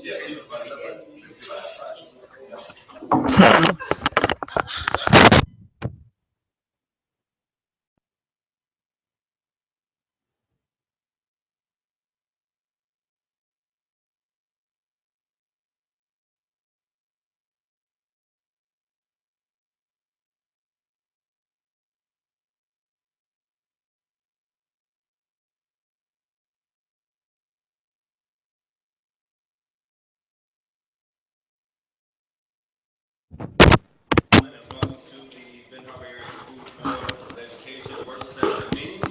Yes, you welcome to the Ben Harbor Area School Board of Education work session meeting.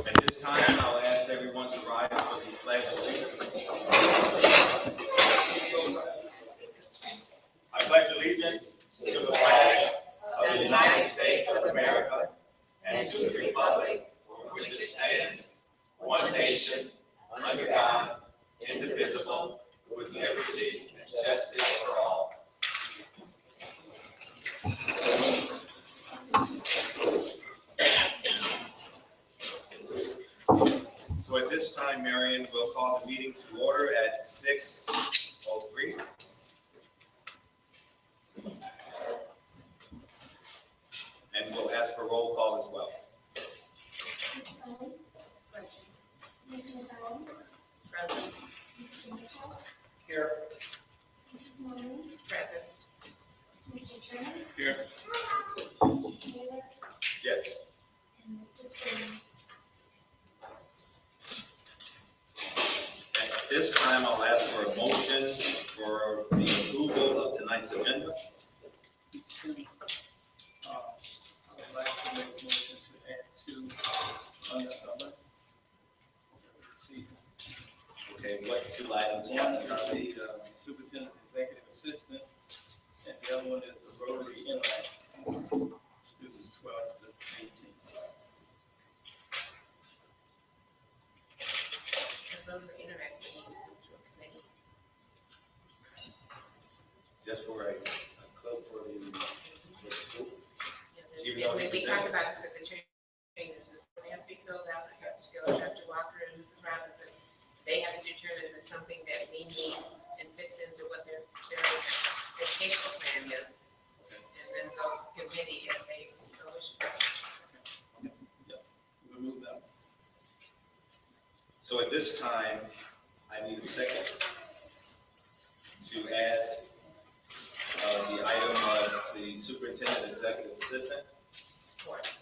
At this time, I'll ask everyone to rise for the pledge of allegiance. I pledge allegiance to the flag of the United States of America and to the republic for which it stands, one nation, under God, indivisible, with liberty and justice for all. So at this time, Marion, we'll call the meeting to order at 6:03. And we'll ask for roll call as well. Present. Here. Present. Mr. Turner? Here. Mr. Taylor? Yes. And Mrs. Jones? At this time, I'll ask for a motion for the approval of tonight's agenda. I would like to make a motion to add two under Okay, what two items? one is the superintendent executive assistant, and the other one is the Rotary Interact, students 12 to 18. Just for a club for the school. And we talked about this at the training, it has to be filled out, it has to go to Dr. Walker and Mrs. Robinson. They have to determine if it's something that we need and fits into what their educational plan is. And then goes to committee if they so wish. Remove them. So at this time, I need a second to add the item of the superintendent executive assistant. Support.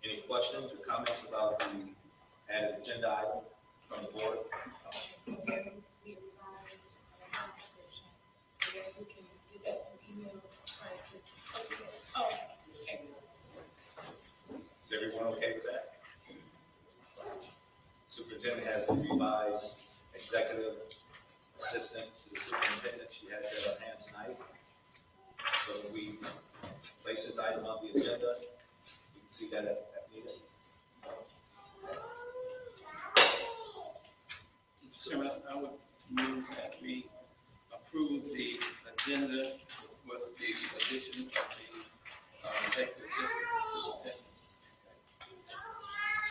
Any questions or comments about the added agenda item from the board? So there needs to be a revised job description. I guess we can do that through email prior to. Oh, excellent. Is everyone okay with that? Superintendent has the revised executive assistant to the superintendent. She has that on hand tonight. So when we place this item on the agenda, we can see that at meeting. Chairman, I would move that we approve the agenda with the addition of the executive assistant.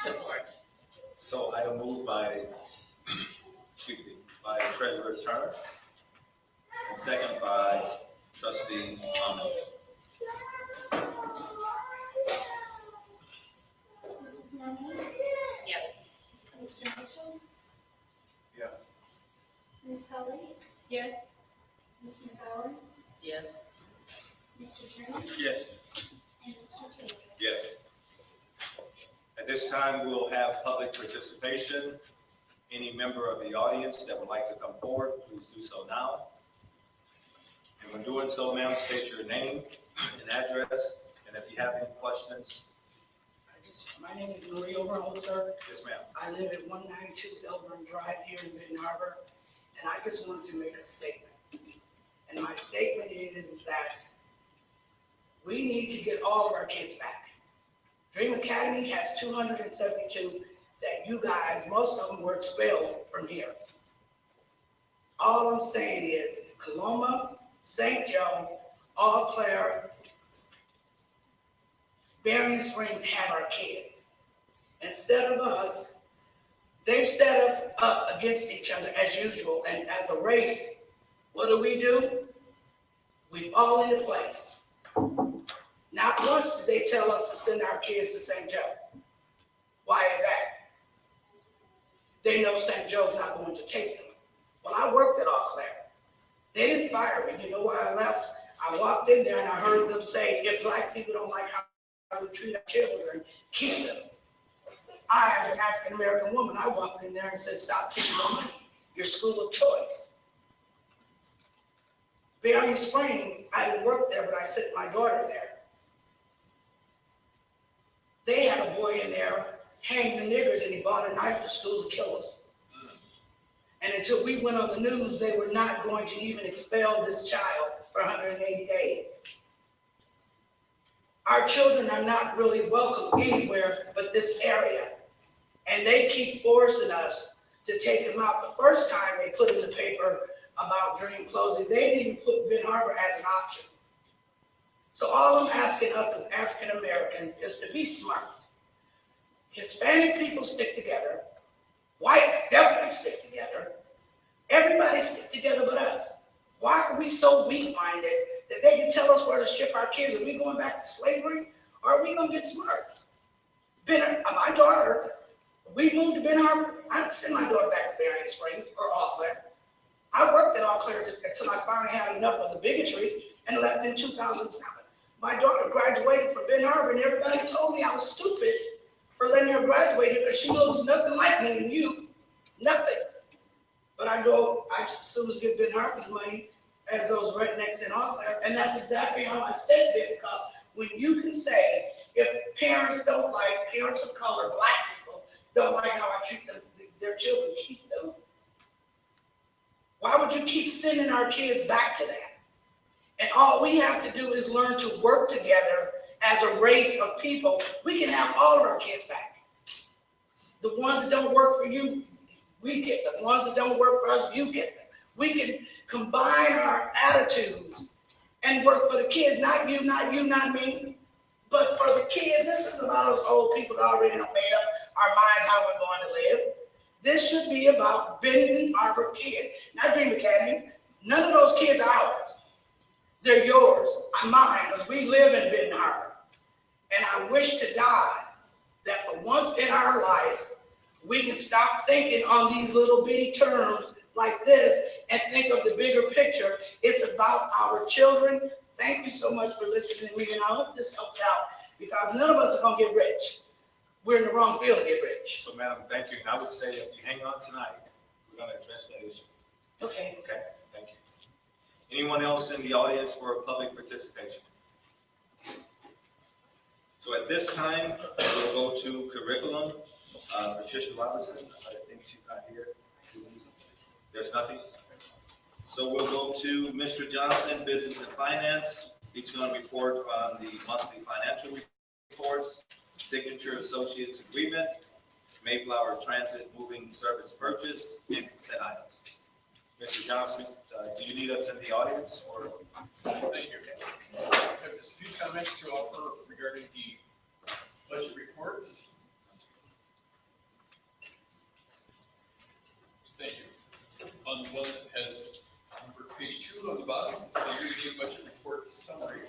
Support. So item moved by, by Treasurer Turner, and second by Trustee Arnold. Mrs. Nani? Yes. Mr. Mitchell? Yeah. Ms. Cully? Yes. Ms. McGowan? Yes. Mr. Turner? Yes. And Mr. Taylor? Yes. At this time, we'll have public participation. Any member of the audience that would like to come forward, please do so now. And when doing so, ma'am, state your name and address, and if you have any questions. My name is Marie Overholt, sir. Yes, ma'am. I live at 192 Elburn Drive here in Benton Harbor, and I just wanted to make a statement. And my statement is that we need to get all of our kids back. Dream Academy has 272 that you guys, most of them were expelled from here. All I'm saying is Coloma, St. Joe, Eau Claire, Berry Springs have our kids. Instead of us, they've set us up against each other as usual, and as a race, what do? We fall into place. Not once did they tell us to send our kids to St. Joe. Why is that? They know St. Joe's not going to take them. Well, I worked at Eau Claire. They didn't fire me. You know why I left? I walked in there and I heard them say, if black people don't like how we treat our children, keep them. I, as an African-American woman, I walked in there and said, stop taking my money. Your school of choice. Berry Springs, I didn't work there, but I sent my daughter there. They had a boy in there, hang the niggers, and he brought a knife to school to kill us. And until we went on the news, they were not going to even expel this child for 180 days. Our children are not really welcome anywhere but this area. And they keep forcing us to take them out. The first time they put in the paper about Dream closing, they didn't even put Ben Harbor as an option. So all I'm asking us as African Americans is to be smart. Hispanic people stick together. Whites definitely stick together. Everybody stick together but us. Why are we so weak-minded that they can tell us where to ship our kids? Are we going back to slavery, or are we going to get smart? My daughter, we moved to Ben Harbor. I didn't send my daughter back to Berry Springs or Eau Claire. I worked at Eau Claire until I finally had enough of the bigotry and left in 2007. My daughter graduated from Ben Harbor, and everybody told me I was stupid for letting her graduate because she knows nothing like me and you, nothing. But I go, I just as soon as get Ben Harbor's money as those rednecks in Eau Claire, and that's exactly how I said it, because when you can say, if parents don't like, parents of color, black people, don't like how I treat them, their children, keep them. Why would you keep sending our kids back to that? And all we have to do is learn to work together as a race of people. We can have all of our kids back. The ones that don't work for you, we get them. The ones that don't work for us, you get them. We can combine our attitudes and work for the kids, not you, not me, but for the kids. This is about us old people that already have made up our minds how we're going to live. This should be about Ben Harbor kids, not Dream Academy. None of those kids are ours. They're yours, mine, because we live in Ben Harbor. And I wish to God that for once in our life, we can stop thinking on these little bitty terms like this and think of the bigger picture. It's about our children. Thank you so much for listening to me, and I hope this helps out, because none of us are going to get rich. We're in the wrong field to get rich. So, madam, thank you. And I would say if you hang on tonight, we're going to address that issue. Okay. Okay, thank you. Anyone else in the audience for public participation? So at this time, we'll go to curriculum. Patricia Robinson, I think she's not here. There's nothing. So we'll go to Mr. Johnson, Business and Finance. He's going to report on the monthly financial reports, Signature Associates Agreement, Mayflower Transit Moving Service Purchase, and consent items. Mr. Johnson, do you need us in the audience, or? Thank you. I have just a few comments to offer regarding the budget reports. Thank you. On the one that has number page 2 on the bottom, it's the year-to-date budget report summary.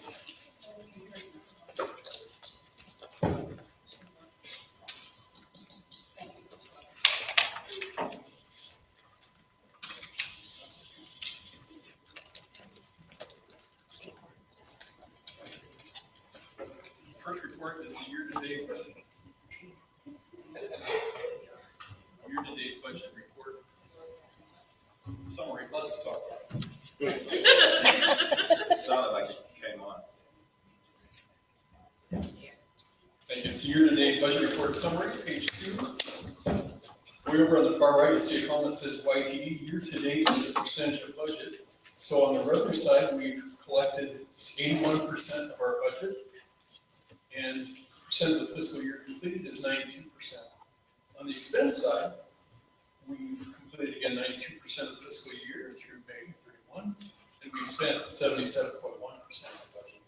First report is the year-to-date budget report summary. Let us talk about it. Sounded like you came on. Thank you. It's the year-to-date budget report summary, page 2. Way over on the far right, you'll see a column that says YTE, year-to-date as a percentage of budget. So on the revenue side, we've collected 81% of our budget, and percent of the fiscal year completed is 92%. On the expense side, we've completed again 92% of the fiscal year through May 31, and we've spent 77.1% of the budget.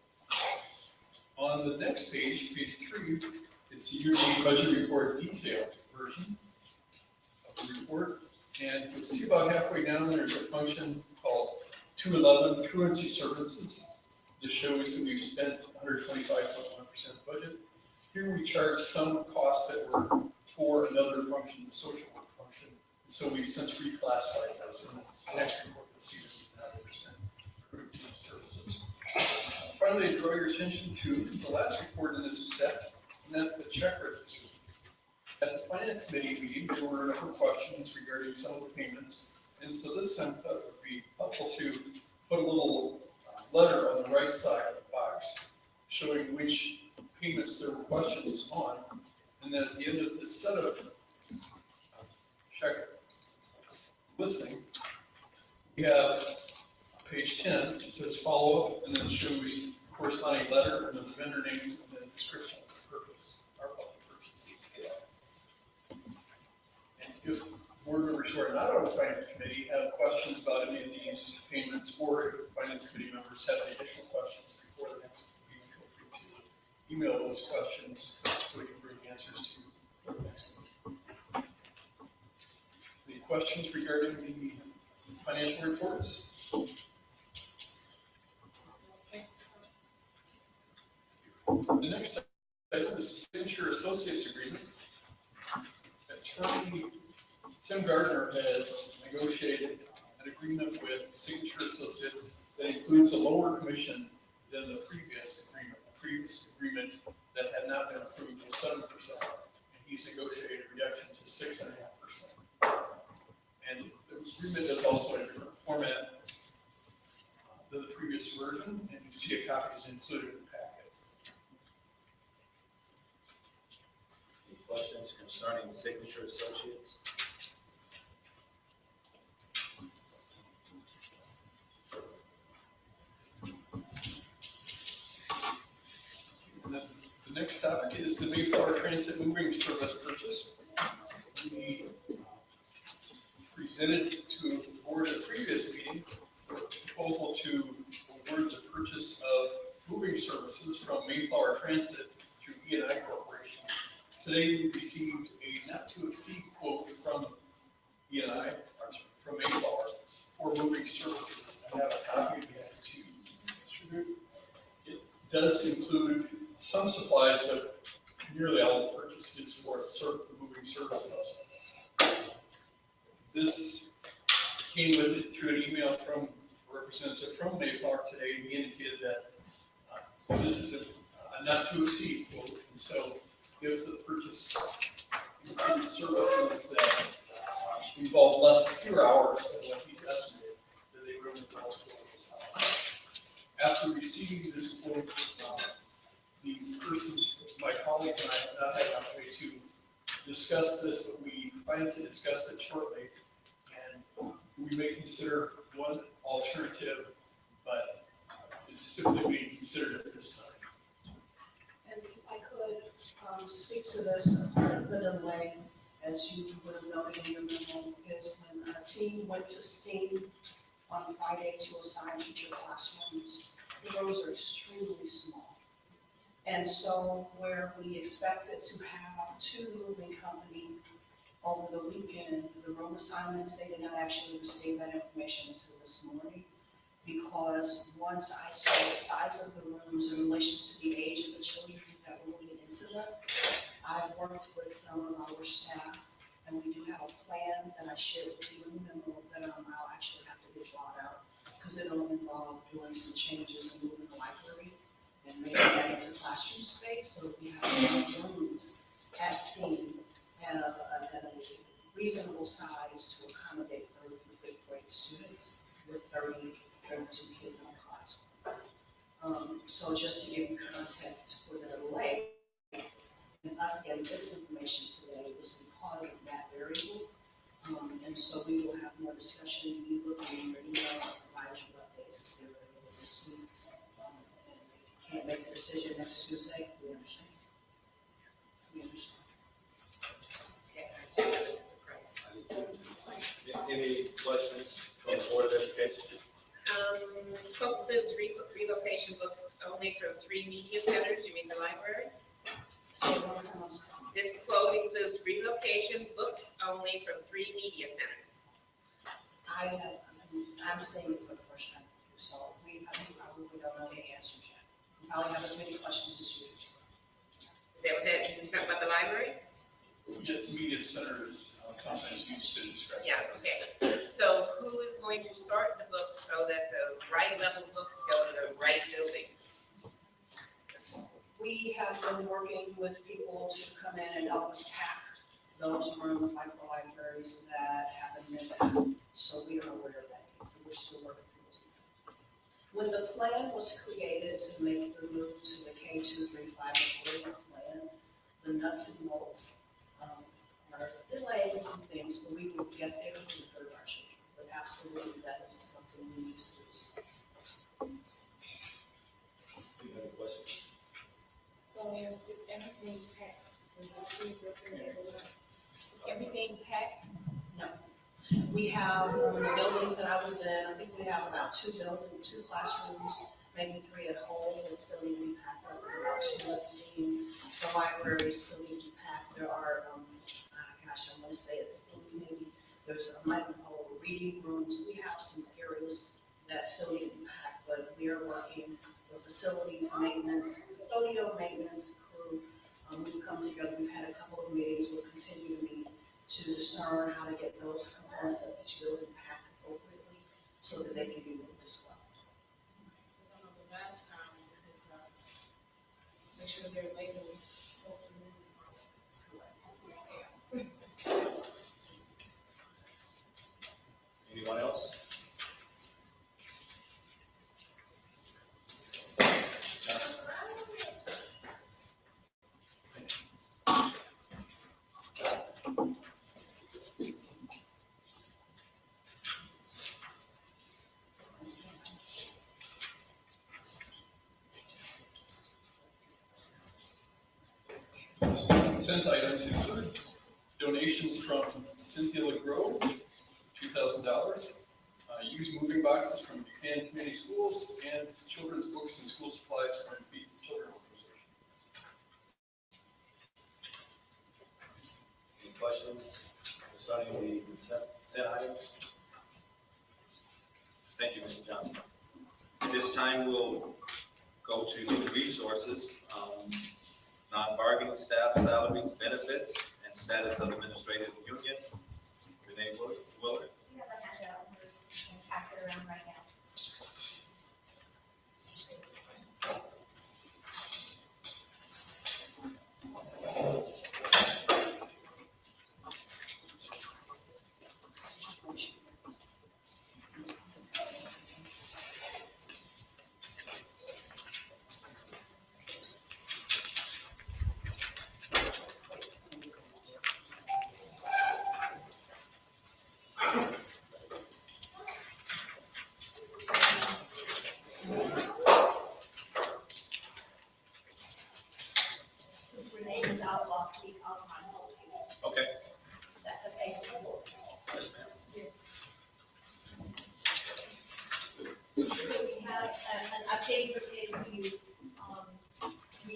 On On the next page, page 3, it's the yearly budget report detail version of the report. And you'll see about halfway down, there's a function called 211 truancy services. This shows that we've spent 125.1% budget. Here we charge some costs that were for another function, the social work function. And so we've since reclassified those in the next report. You'll see that we've now spent truancy services. Finally, I draw your attention to the last report in this set, and that's the check register. At the finance committee meeting, there were a number of questions regarding some of the payments. And so this time I thought it would be helpful to put a little letter on the right side of the box showing which payments there were questions on. And then at the end of this set of check listing, we have page 10, it says follow up, and then it shows corresponding letter, and then the vendor name, and then description of the purpose, our public purchase. And if board members who are not on the finance committee have questions about any of these payments, or if finance committee members have additional questions before the next meeting, feel free to email those questions so we can bring answers to the next meeting. Any questions regarding the financial reports? The next item is the Signature Associates Agreement. Attorney Tim Gardner has negotiated an agreement with Signature Associates that includes a lower commission than the previous agreement. The previous agreement that had not been approved was 7%, and he's negotiated a reduction to 6.5%. And the agreement is also in a different format than the previous version, and you see a copy is included in the packet. Any questions concerning Signature Associates? The next topic is the Mayflower Transit Moving Service purchase. We presented to the board at a previous meeting a proposal to award the purchase of moving services from Mayflower Transit through E&I Corporation. Today we received a not to exceed quote from E&I, from Mayflower, for moving services. I have a copy of that to distribute. It does include some supplies, but nearly all the purchase is for the moving services. This came with it through an email from a representative from Mayflower today. He indicated that this is a not to exceed quote. And so if the purchase includes services that involve fewer hours than what he's estimated, then they would have less. After receiving this quote, the persons, my colleagues and I have not had an opportunity to discuss this, but we plan to discuss it shortly. And we may consider one alternative, but it's simply being considered at this time. And if I could speak to this, part of the delay, as you would have noted in your memo, is when our team went to STEAM on Friday to assign teacher classrooms, the rows are extremely small. And so where we expected to have 2 moving company over the weekend, the room assignments, they did not actually receive that information until this morning, because once I saw the size of the rooms in relation to the age of the children that were moving into them, I worked with some of our staff, and we do have a plan that I shared with you in the memo that I'll actually have to get drawn out, because it'll involve doing some changes and moving the library and making that into classroom space, so if we have more rooms at STEAM and a reasonable size to accommodate 3rd through 5th grade students with 32 kids in a classroom. So just to give you context for the delay, and us getting this information today was because of that variable. And so we will have more discussion. We will be in your email and provide you updates as they're available this week. And if you can't make a decision next Tuesday, we understand. We understand. Any questions from the Board of Education? Scope includes relocation books only from 3 media centers. You mean libraries. Say it one more time, I'm sorry. This quote includes relocation, books only from 3 media centers. I'm saying it for the first time, so I probably don't know the answer yet. You probably have as many questions as you do. Is that what that, you talking about the libraries? Yes, media centers sometimes used to describe. Yeah, okay. So who is going to sort the books so that the right level books go to the right building? We have been working with people to come in and help us pack those rooms like the libraries that haven't been packed. So we are aware of that, so we're still working through those. When the plan was created to make the move to the K2, 3, 5, and 4 plan, the nuts and bolts are delays and things, but we will get there in the third version. But absolutely, that is something we need to do. Any other questions? So is everything packed? Is everything packed? We have, the buildings that I was in, I think we have about 2 classrooms, maybe 3 at home, that still need to be packed up, and about 2 at STEAM. The libraries still need to be packed. There are, I want to say it's STEAM, maybe there's a microphone, reading rooms. We have some areas that still need to be packed, but we are working with facilities maintenance, custodial maintenance crew. We've come together, we've had a couple of meetings, we'll continue to meet to discern how to get those components of each building packed appropriately so that they can be moved as well. I know the last time, because, make sure they're labeled. Anyone else? Johnson? Consent items include donations from Cynthia LeGros, $2,000. Used moving boxes from Buchanan Community Schools and children's books and school supplies from Feed the Children Organization. Any questions concerning the consent items? Thank you, Mr. Johnson. At this time, we'll go to human resources, non-bargaining staff salaries, benefits, and status of administrative union. Renee Willard. We have a handout, and pass it around right now. Renee was out last week, I'll try and help you. Okay. That's okay. Yes, ma'am. So we have an updated report for you. We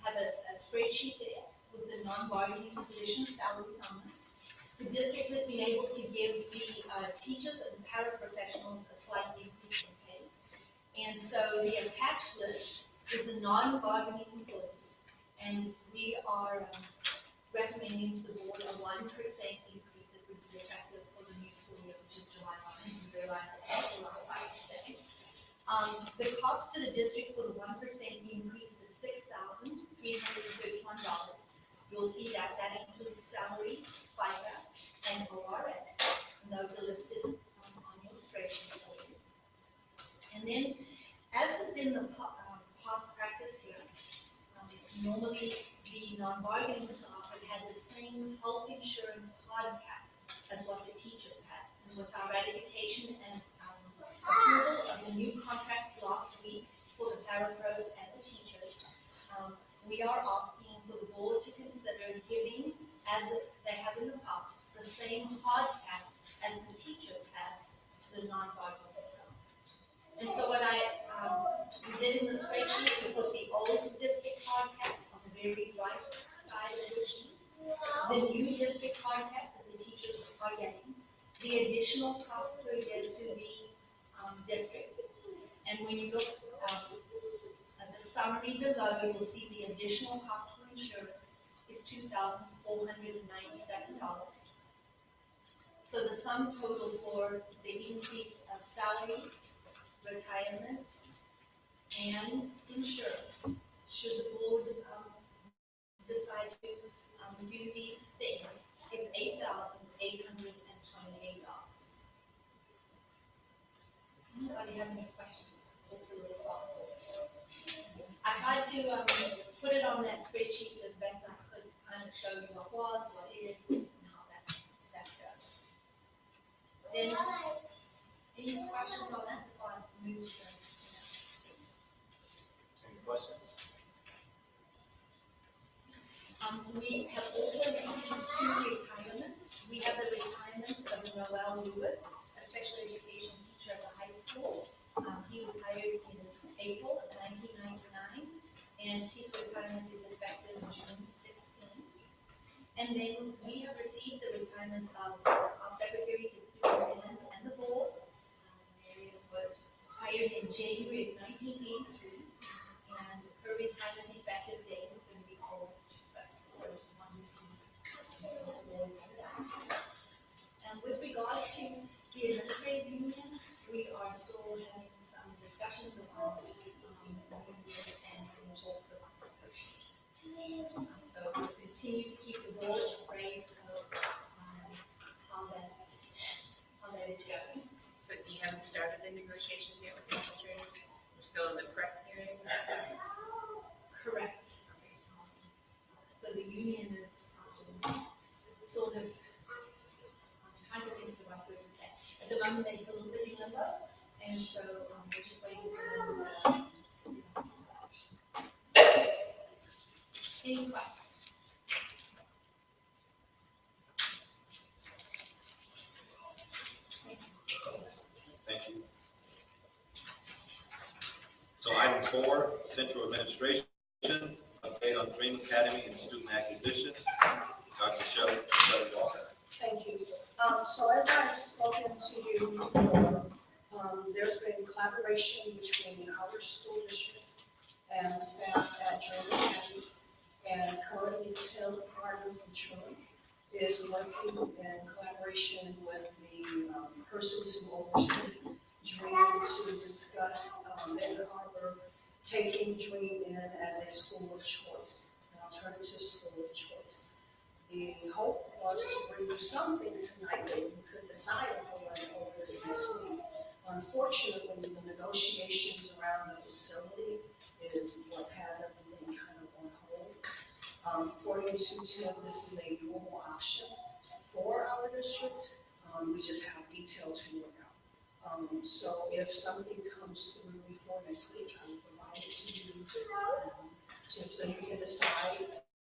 have a spreadsheet there with the non-bargaining position salaries on it. The district has been able to give the teachers and paraprofessionals a slight increase in pay. And so the attached list is the non-bargaining employees. And we are recommending to the board a 1% increase that would be effective for the new school year, which is July 1. And we realize that's July 5%. The cost to the district for the 1% increase is $6,331. You'll see that includes salary, FICA, and ORS. And those are listed on your spreadsheet. And then, as has been the past practice here, normally the non-bargaining staff have had the same health insurance hard cap as what the teachers had. And with our ratification and approval of the new contracts last week for the parapros and the teachers, we are asking for the board to consider giving, as they have in the past, the same hard cap as the teachers have to the non-bargaining staff. And so what we did in the spreadsheet, we put the old district hard cap below, you will see the additional cost for insurance is $2,497. So the sum total for the increase of salary, retirement, and insurance, should the board decide to do these things, is $8,828. Anybody have any questions? I tried to put it on that spreadsheet as best I could to kind of show you what was, what is, and how that goes. Then, any questions on that before I move to? Any questions? We have also received 2 retirements. We have the retirement of Noel Lewis, a special education teacher at the high school. He was hired in April of 1999, and his retirement is effective June 16. And then we have received the retirement of our secretary to the superintendent and the board. Mary was hired in January of 1983, and her retirement effective date is going to be August 1st. So we just wanted to avoid that. And with regards to the administrative unions, we are still having some discussions about unions and talks about proposals. So we'll continue to keep the board appraised of how that is going. So you haven't started the negotiations yet with the administrator? We're still in the prep period? Correct. So the union is sort of trying to think of the right word to say. At the moment, they're still living limbo, and so we're just waiting for them to. Any questions? Thank you. So item 4, Central Administration, update on Dream Academy and student acquisition. Dr. Shelley Walker. Thank you. So as I've spoken to you before, there's been collaboration between our school district and staff at Dream Academy. And currently Tim Harden from Troy is working in collaboration with the persons who oversee Dream to discuss Benton Harbor taking Dream in as a school of choice, an alternative school of choice. The hope was to bring you something tonight that you could decide upon over this next week. Unfortunately, the negotiations around the facility is what has everything kind of on hold. According to Tim, this is a doable option for our district. We just have details to work out. So if something comes through before next week, I will provide it to you, so you can decide if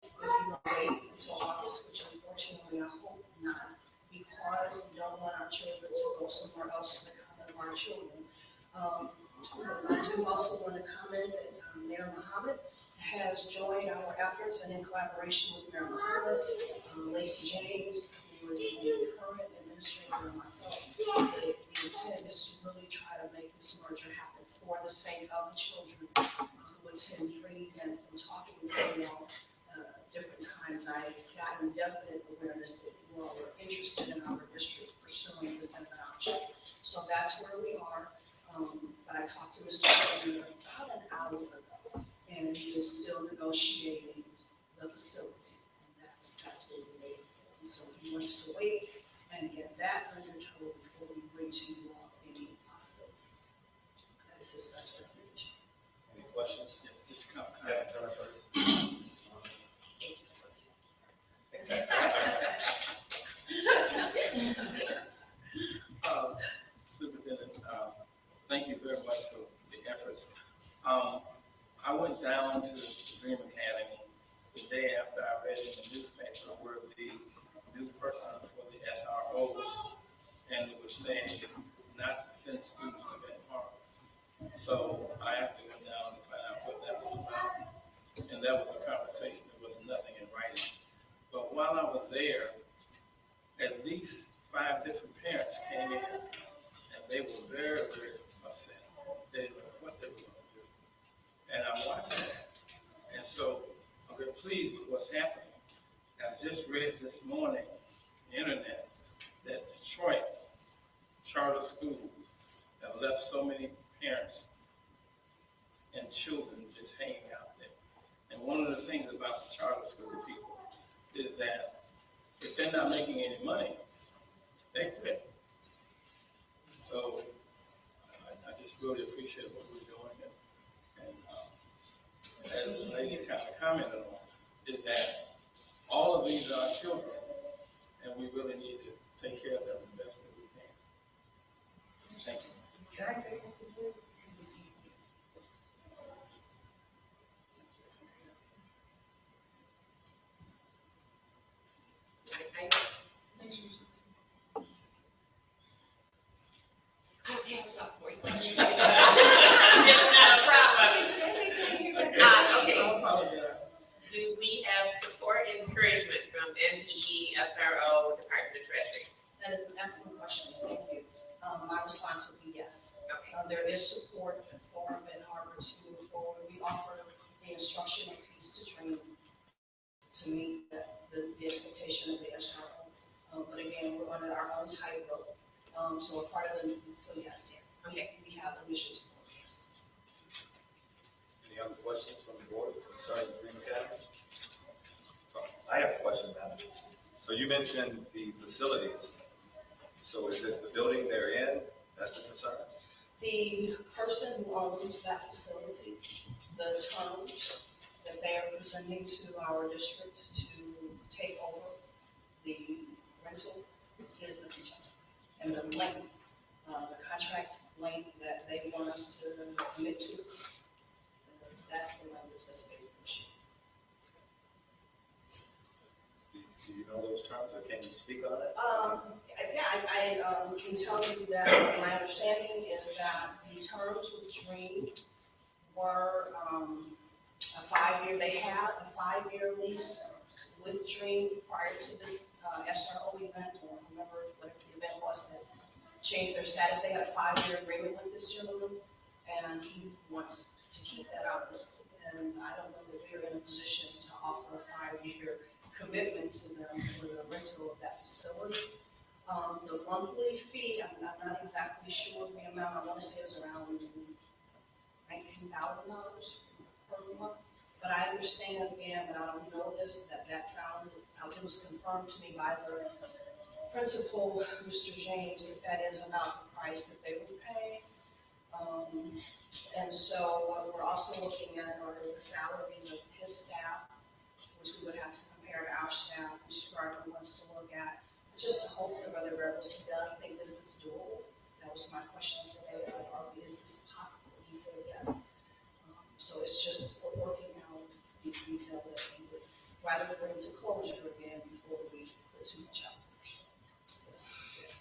you want to wait until August, which unfortunately I hope not, because we don't want our children to go somewhere else to come of our children. I do also want to comment that Mayor Muhammad has joined our efforts, and in collaboration with Mayor Muhammad, Lacey James, who is the current administrator, and myself, the intent is to really try to make this merger happen for the sake of the children who attend Dream. And from talking with you all different times, I've gotten definite awareness that you all are interested in our district pursuing this as an option. So that's where we are. But I talked to Mr. Gardner about an hour ago, and he is still negotiating the facility, and that's what we're waiting for. And so he wants to wait and get that under control before we bring to you all any possibilities. That is his best recommendation. Any questions? Yes, just come. Yeah, Turner first. Superintendent, thank you very much for the efforts. I went down to Dream Academy the day after I read in the newspaper where the new person for the SRO, and it was saying not to send students to Benton Harbor. So I actually went down to find out what that was about, and that was a conversation. There was nothing in writing. But while I was there, at least 5 different parents came in, and they were very, very upset. They didn't know what they were going to do. And I watched that. So I'm very pleased with what's happening. I just read this morning on the internet that Detroit charter schools have left so many parents and children just hanging out there. And one of the things about the charter school people is that if they're not making any money, they quit. So I just really appreciate what we're doing. And as the lady kind of commented on, is that all of these are children, and we really need to take care of them the best that we can. Thank you. Can I say something, please? I pass up voice like you. It's not a problem. Okay, I apologize. do we have support and encouragement from MPE, SRO, Department of Treasury? That is an excellent question, thank you. My response would be yes. Okay. There is support for Ben Harbor to move forward. We offer the instructional piece to train to meet the expectation of the SRO. But again, we're on our own tightrope. So a part of the, so yes, Okay. we have initial support, yes. Any other questions from the board concerning Dream Academy? So, I have a question, madam. So you mentioned the facilities. So is it the building they're in that's the concern? The person who owns that facility, the terms that they are presenting to our district to take over the rental is the concern. And the length, the contract length that they want us to commit to, that's the language that's being pushed. Do you know those terms, or can you speak on it? Yeah, I can tell you that my understanding is that the terms with Dream were a 5-year, they had a 5-year lease with Dream prior to this SRO event, or remember whatever the event was that changed their status. They had a 5-year agreement with this gentleman, and he wants to keep that out. And I don't know that we're in a position to offer a 5-year commitment to them for the rental of that facility. The monthly fee, I'm not exactly sure the amount. I want to say it was around $19,000 per month. But I understand again, and I don't know this, that sounded, it was confirmed to me by the principal, Mr. James, that is about the price that they would pay. And so what we're also looking at are the salaries of his staff, which we would have to compare to our staff. Mr. Gardner wants to look at just a host of other variables. He does think this is doable. That was my question today. Is this possible? He said yes. So it's just working out these details that we would rather bring to closure again before we put too much out there. So, yes.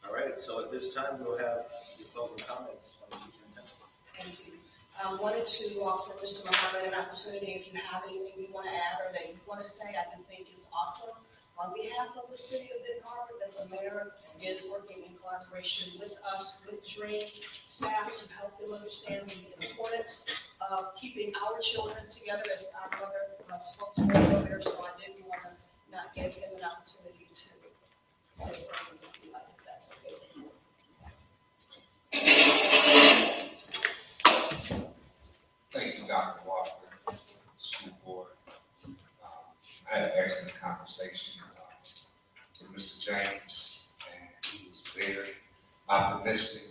All right, so at this time, we'll have your closing comments from the superintendent. Thank you. I wanted to offer Mr. Muhammad an opportunity, if you have anything you want to add or that you want to say, I can think is awesome. On behalf of the city of Benton Harbor, that the mayor is working in collaboration with us, with Dream staff, to help them understand the importance of keeping our children together, as our brother spoke to us earlier, so I didn't want to not give him an opportunity to say something to you, if that's okay. Thank you, Dr. Walker, school board. I had an excellent conversation with Mr. James, and he was very optimistic.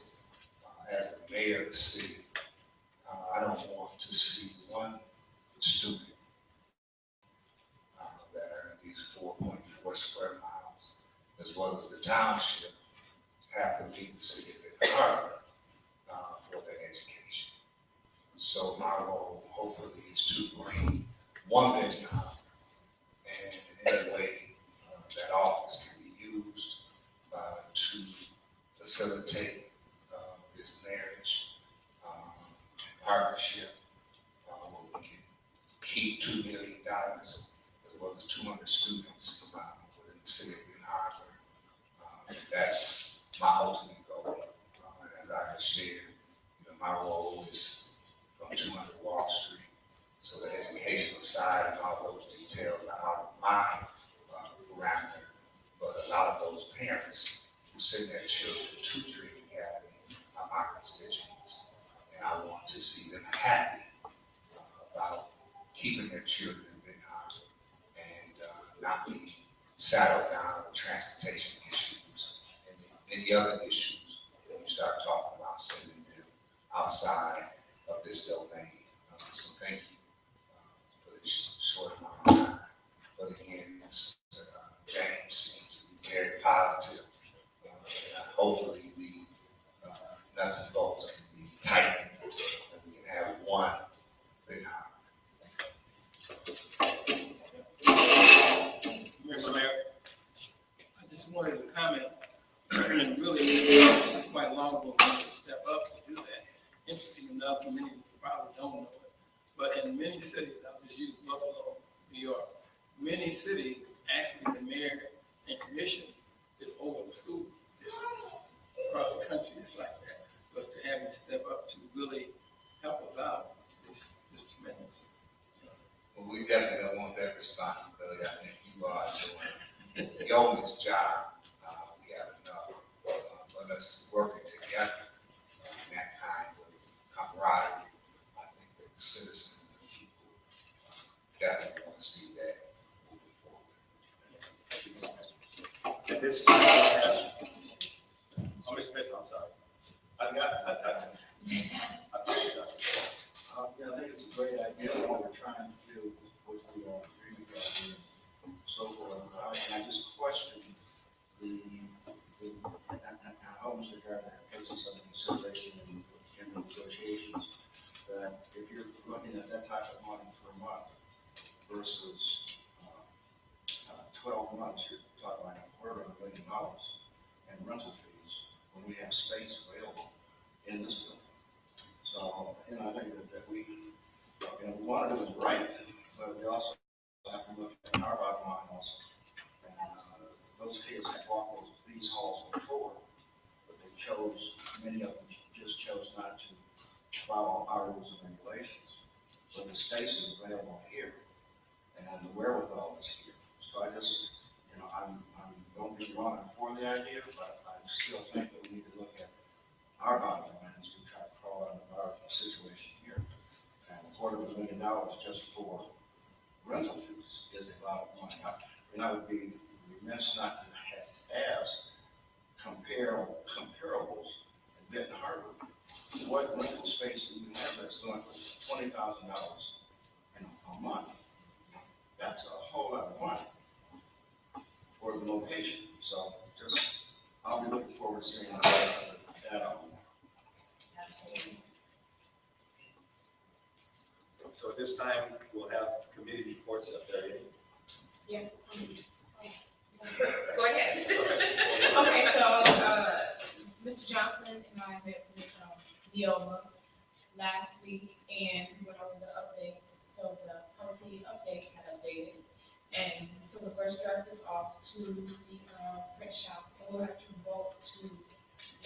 As the mayor of the city, I don't want to see one student that are in these 4.4 square miles, as well as the township, have to leave the city of Benton Harbor for their education. So my role, hopefully, is to bring one Benton Harbor, and in any way that office can be used to facilitate this marriage and partnership, where we can keep $2 million as well as 200 students within the city of Benton Harbor. That's my ultimate goal. And as I have shared, my role is from 200 Wall Street, so that keeping their children in Benton Harbor and not being saddled down with transportation issues and any other issues when you start talking about sending them outside of this domain. So thank you for this short amount of time. But again, James seems to be very positive. Hopefully the nuts and bolts can be tightened and we can have one big house. Mr. Mayor. I just wanted to comment, and really, it's quite long ago when to step up to do that. Interesting enough, many probably don't know it, but in many cities, I'll just use Buffalo, New York, many cities, actually the mayor and commission is over the school districts. Across the country, it's like that. But to have you step up to really help us out is tremendous. Well, we definitely don't want that responsibility. I think you are doing the yeoman's job. We have enough, but us working together in that kind of camaraderie. I think that the citizens and people definitely want to see that moving forward. At this time, we'll have, oh, Ms. Smith, I'm sorry. I apologize. Yeah, I think it's a great idea what we're trying to do with the agreement and so forth. And I just question and I hope Mr. Gardner takes this under consideration in the negotiations, that if you're looking at that type of money for a month versus 12 months, you're talking like $250 million in rental fees when we have space available in this building. So, I think that we want to do what's right, but we also have to look at our bottom line also. And those kids have walked these halls before, but they many of them just chose not to follow our rules and regulations. So the space is available here, and the wherewithal is here. So I just, I'm don't be wrong, I'm for the idea, but I still think that we need to look at our bottom line as we try to crawl out of our situation here. And $250 million just for rental fees is a lot of money. I would be remiss not to ask comparables in Benton Harbor. What rental space do you have that's going for $20,000 a month? That's a whole lot of money for the location. So I'll be looking forward to seeing that on. Absolutely. So at this time, we'll have committee reports up there. Yes. Go ahead. Okay, so, Mr. Johnson and I met with, Viola last week and we went over the updates. So the policy updates got updated. And so the first draft is off to the, print shop and we'll have to vote to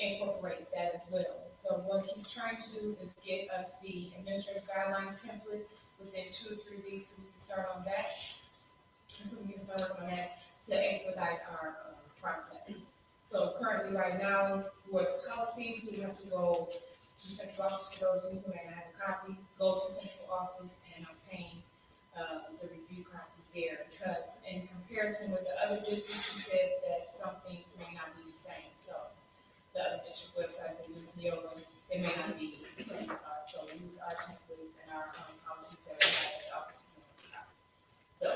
incorporate that as well. So what he's trying to do is get us the administrative guidelines template within 2 or 3 weeks, so we can start on that. So we can start on that to expedite our process. So currently, right now, for the policies, we have to go to central office for those who may not have a copy, go to central office and obtain the review copy there. Because in comparison with the other districts, he said that some things may not be the same. So the other district websites that use Neola, it may not be the same as ours. So we use our templates and our policies that are at the office. So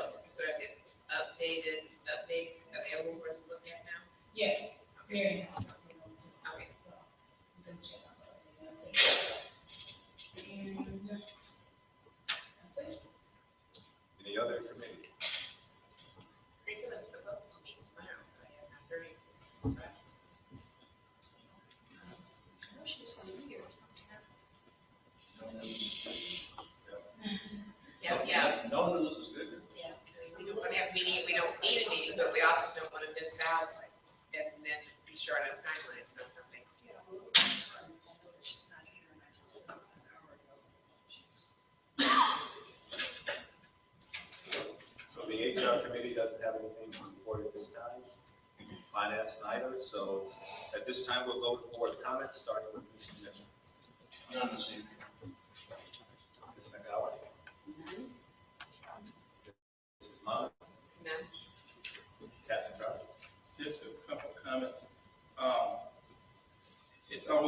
Updates available for us to look at now? yes, Mary has not been able to. Okay. So I'm gonna check out the updates. And that's it. Any other committee? Curriculum is supposed to meet tomorrow, so I have not heard anything. I know she was on New Year or something. Yeah. No news is good. We don't want to have a meeting, we don't need a meeting, but we also don't want to miss out and then be short on timelines on something. Yeah, a little bit. I know that she's not here and I told her about an hour ago. So the HR committee doesn't have anything to report at this time. Finance neither. So at this time, we'll go to board comments, starting with Ms. Smith. None this evening. Ms. McGowan.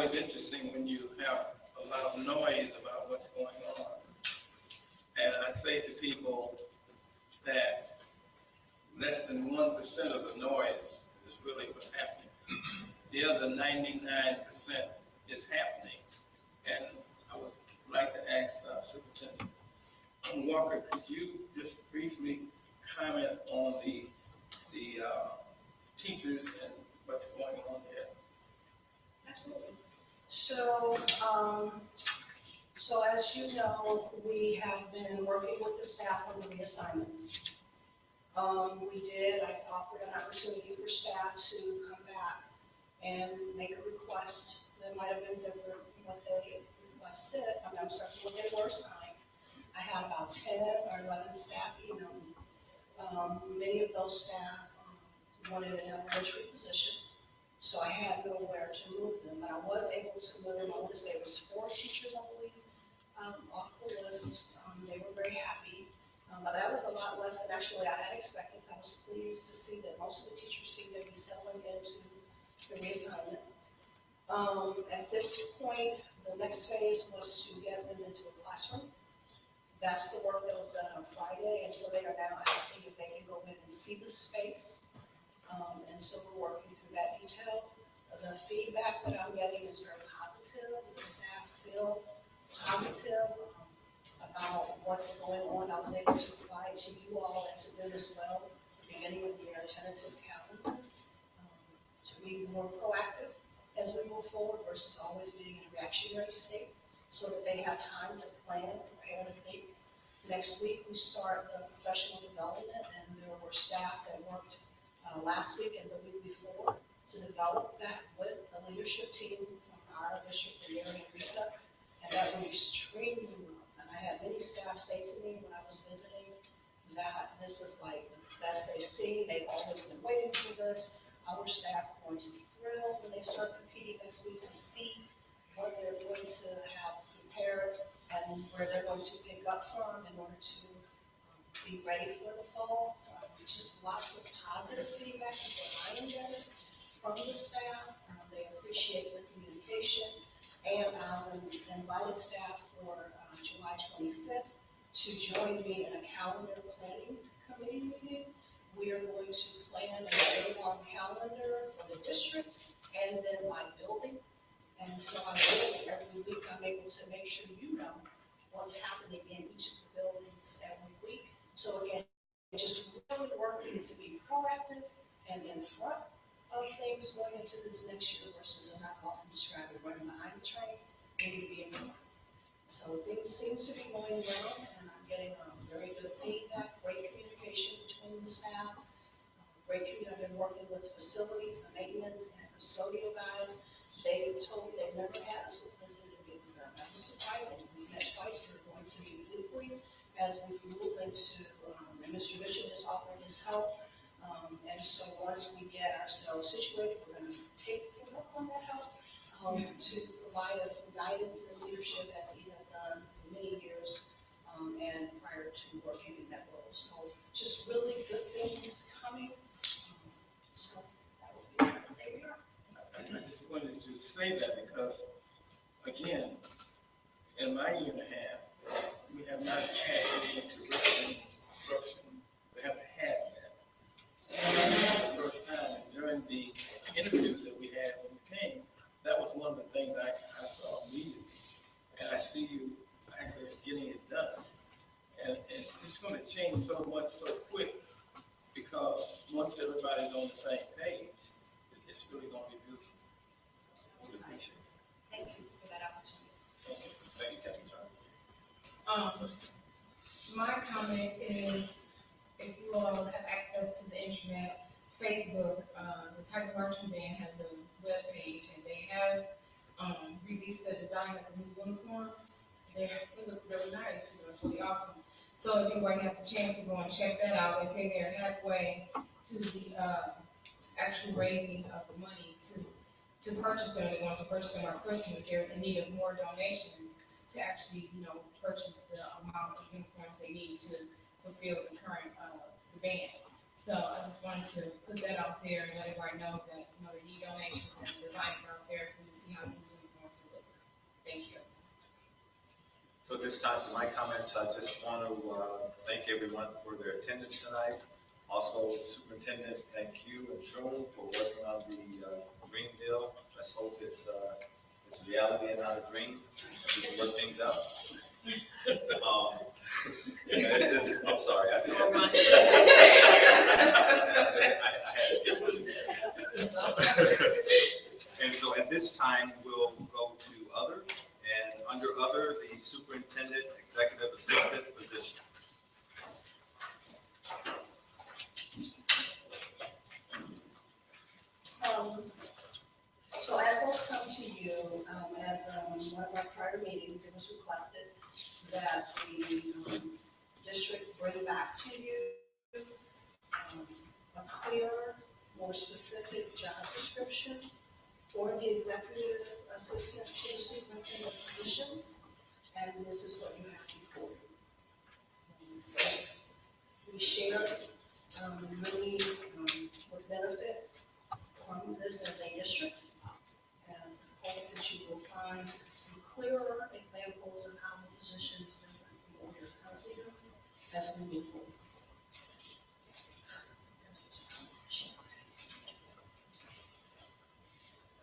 always interesting when you have a lot of noise about what's going on. And I say to people that less than 1% of the noise is really what's happening. The other 99% is happening. And I would like to ask Superintendent Walker, could you just briefly comment on the teachers and what's going on there? Absolutely. So, so as you know, we have been working with the staff on the reassignments. I offered an opportunity for staff to come back and make a request that might have been different from what they requested. I'm sorry, what they were assigned. I had about 10 or 11 staff email me. Many of those staff wanted an elementary position, so I had nowhere to move them, but I was able to move them. I want to say it was 4 teachers, I believe, off the list. They were very happy, but that was a lot less than actually I had expected. I was pleased to see that most of the teachers seemed to be settling into the reassignment. At this point, the next phase was to get them into a classroom. That's the work that was done on Friday, and so they are now asking if they can go in and see the space. And so we're working through that detail. The feedback that I'm getting is very positive. The staff feel positive about what's going on. I was able to provide to you all and to them as well, beginning of the year, a tentative calendar to be more proactive as we move forward versus always being in a reactionary state, so that they have time to plan, prepare, and think. Next week, we start the professional development, and there were staff that worked last week and the week before to develop that with the leadership team from our district, the area reset, and that went extremely well. And I had many staff say to me when I was visiting that this is like the best they've seen. They've always been waiting for this. Our staff are going to be thrilled when they start competing next week to see what they're going to have prepared and where they're going to pick up from in order to be ready for the fall. So just lots of positive feedback is what I am getting from the staff. They appreciate the communication, and I've invited staff for July 25th to join me in a calendar planning committee meeting. We are going to plan a year-long calendar for the district and then by building. And so every week I'm able to make sure you know what's happening in each of the buildings every week. So again, just really working to be proactive and in front of things going into this next year versus, as I've often described it, running behind the train. We need to be in front. So things seem to be going well, and I'm getting very good feedback, great communication between the staff. Great community. I've been working with facilities, the maintenance, and custodial guys. They told me they've never had a superintendent meeting with them. That was surprising. We met twice. We're going to meet weekly as we move into, and Mr. Bishop is offering his help. And so once we get ourselves situated, we're going to take him up on that help to provide us some guidance and leadership as he has done for many years and prior to working in that role. So just really good things coming. So that would be what I say we are. I just wanted to say that because, again, in my year and a half, we have not had any curriculum instruction. We haven't had that. And the first time, and during the interviews that we had when we came, that was one of the things I saw immediately. And I see you actually getting it done. And it's just going to change so much so quick because once everybody's on the same page, it's really going to be beautiful. Thank you for that opportunity. Thank you, Captain John. My comment is, if you all have access to the internet, Facebook, the Tiger Marching Band has a web page, and they have released the design of the new uniforms. They look really nice. It's really awesome. So if anybody has a chance to go and check that out, they say they're halfway to the actual raising of the money to purchase them. They're going to purchase them on Christmas. They're in need of more donations to actually, purchase the amount of uniforms they need to fulfill the current the band. So I just wanted to put that out there and let everybody know that they need donations and designs out there for you to see how new uniforms Thank you. So at this time, for my comments, I just want to thank everyone for their attendance tonight. Also, Superintendent, thank you and Shroom for working on the green deal. Let's hope it's reality and not a dream. We can work things out. I'm sorry. I And so at this time, we'll go to other, and under other, the superintendent executive assistant position. So as those come to you, at one of our prior meetings, it was requested that the district bring back to you a clearer, more specific job description for the executive assistant to the superintendent position, and this is what you have before you. We share really would benefit from this as a district, and hope that you will find some clearer examples of how the position is different from what you're currently doing as we move forward.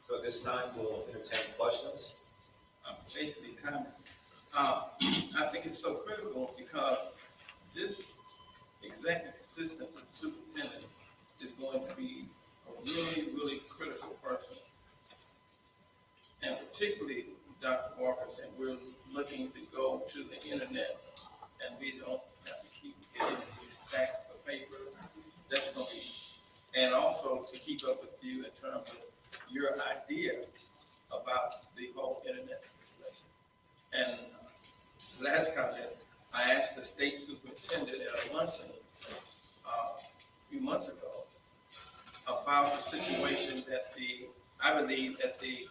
So at this time, we'll entertain questions. Basically, I think it's so critical because this executive assistant superintendent is going to be a really, really critical person. And particularly, Dr. Walker said, we're looking to go to the internet and we don't have to keep getting these stacks of paper. That's going to be, and also to keep up with you in terms of your idea about the whole internet situation. And last comment, I asked the state superintendent at a luncheon a few months ago about the situation that I believe that the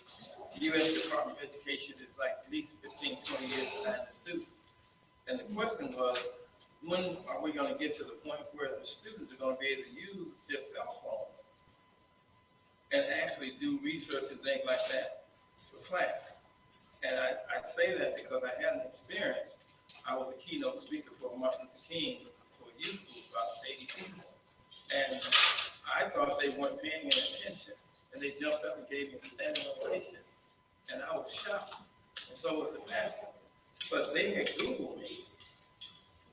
U.S. Department of Education is like at least 15, 20 years behind the students. And the question was, when are we going to get to the point where the students are going to be able to use their cell phone and actually do research and things like that for class? And I say that because I had an experience. I was a keynote speaker for Martin Luther King for a youth group, about 80 people. And I thought they weren't paying any attention. And they jumped up and gave me a standing ovation. And I was shocked. And so was the pastor. But they had Googled me.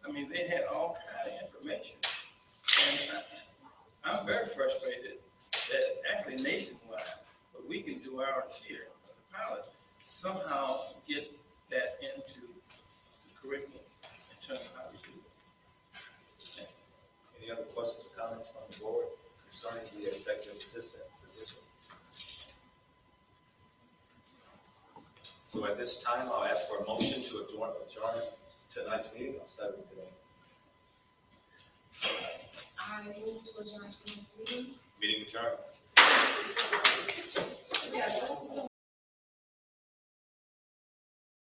I mean, they had all kinds of information. And I'm very frustrated that actually nationwide, but we can do ours here, the pilot, somehow get that into the curriculum in terms of how we do it. Any other questions or comments from the board concerning the executive assistant position? So at this time, I'll ask for a motion to adjourn tonight's meeting. I'll start with today. I move to adjourn tonight's meeting. Meeting adjourned.